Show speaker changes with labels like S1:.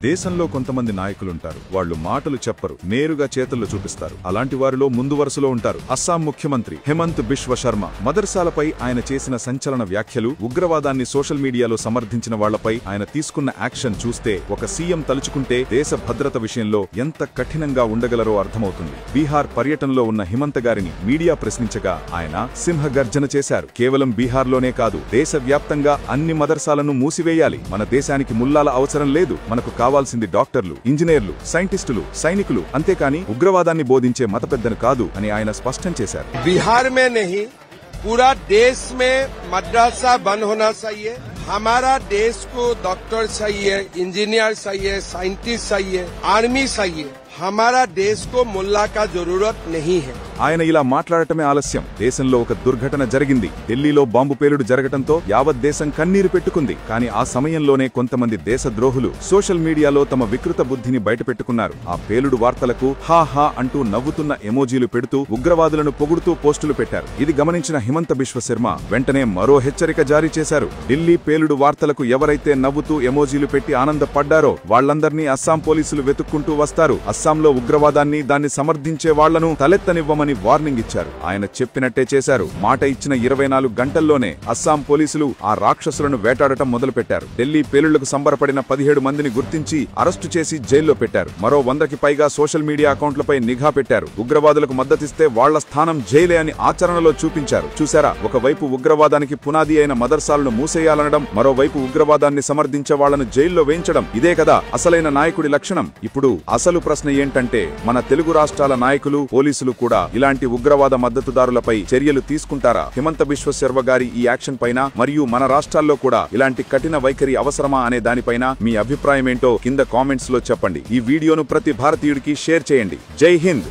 S1: దేశంలో కొంతమంది నాయకులుంటారు. వాళ్లు మాటలు చెప్పరు, నేరుగా చేతుల్లో చూపిస్తారు. అలాంటి వారిలో ముందు వరుసలో ఉంటారు అస్సాం ముఖ్యమంత్రి హిమంత్ బిశ్వ శర్మ. మదర్సాలపై ఆయన చేసిన సంచలన వ్యాఖ్యలు, ఉగ్రవాదాన్ని సోషల్ మీడియాలో సమర్థించిన వాళ్లపై ఆయన తీసుకున్న యాక్షన్ చూస్తే ఒక సీఎం తలుచుకుంటే దేశ భద్రత విషయంలో ఎంత కఠినంగా ఉండగలరో అర్థమవుతుంది. బీహార్ పర్యటనలో ఉన్న హిమంత్ గారిని మీడియా ప్రశ్నించగా ఆయన సింహగర్జన చేశారు. కేవలం బీహార్లోనే కాదు, దేశవ్యాప్తంగా అన్ని మదర్సాలను మూసివేయాలి. మన దేశానికి ముల్లాల అవసరం లేదు. మనకు కావాల్సింది డాక్టర్లు, ఇంజనీర్లు, సైంటిస్టులు, సైనికులు, అంతేకాని ఉగ్రవాదాన్ని బోధించే మత పెద్దను కాదు అని ఆయన స్పష్టం చేశారు.
S2: बिहार में नहीं, पूरा देश में मदरसा बंद होना चाहिए. हमारा देश को डॉक्टर चाहिए, इंजीनियर चाहिए, साइंटिस्ट चाहिए, आर्मी चाहिए. हमारा देश को मुल्ला का जरूरत नहीं है.
S1: ఆయన ఇలా మాట్లాడటమే ఆలస్యం. దేశంలో ఒక దుర్ఘటన జరిగింది. ఢిల్లీలో బాంబు పేలుడు జరగటంతో యావత్ దేశం కన్నీరు పెట్టుకుంది. కానీ ఆ సమయంలోనే కొంతమంది దేశద్రోహులు సోషల్ మీడియాలో తమ వికృత బుద్ధిని బయటపెట్టుకున్నారు. ఆ పేలుడు వార్తలకు హా హా అంటూ నవ్వుతున్న ఎమోజీలు పెడుతూ ఉగ్రవాదులను పొగుడుతూ పోస్టులు పెట్టారు. ఇది గమనించిన హిమంత బిశ్వ శర్మ వెంటనే మరో హెచ్చరిక జారీ చేశారు. ఢిల్లీ పేలుడు వార్తలకు ఎవరైతే నవ్వుతూ ఎమోజీలు పెట్టి ఆనందపడ్డారో వాళ్లందర్నీ అస్సాం పోలీసులు వెతుక్కుంటూ వస్తారు. అస్సాంలో ఉగ్రవాదాన్ని, దాన్ని సమర్థించే వాళ్లను తలెత్తనివ్వమని వార్నింగ్ ఇచ్చారు. ఆయన చెప్పినట్టే చేశారు. మాట ఇచ్చిన 24 గంటల్లోనే అస్సాం పోలీసులు ఆ రాక్షసులను వేటాడటం మొదలుపెట్టారు. ఢిల్లీ పేలుళ్లకు సంబరపడిన 17 మందిని గుర్తించి అరెస్టు చేసి జైల్లో పెట్టారు. మరో 100కి పైగా సోషల్ మీడియా అకౌంట్లపై నిఘా పెట్టారు. ఉగ్రవాదులకు మద్దతిస్తే వాళ్ల స్థానం జైలే అని ఆచరణలో చూపించారు. చూశారా, ఒకవైపు ఉగ్రవాదానికి పునాది అయిన మదర్సాలను మూసేయాలనడం, మరోవైపు ఉగ్రవాదాన్ని సమర్థించే వాళ్లను జైల్లో వేయించడం. ఇదే కదా అసలైన నాయకుడి లక్షణం. ఇప్పుడు అసలు ప్రశ్న ఏంటంటే, మన తెలుగు రాష్ట్రాల నాయకులు, పోలీసులు కూడా ఇలాంటి ఉగ్రవాద మద్దతుదారులపై చర్యలు తీసుకుంటారా? హిమంత బిశ్వ శర్మ గారి ఈ యాక్షన్ పైన మరియు మన రాష్ట్రాల్లో కూడా ఇలాంటి కఠిన వైఖరి అవసరమా అనే దానిపైన మీ అభిప్రాయం ఏంటో కింద కామెంట్స్ లో చెప్పండి. ఈ వీడియోను ప్రతి భారతీయుడికి షేర్ చేయండి. జై హింద్.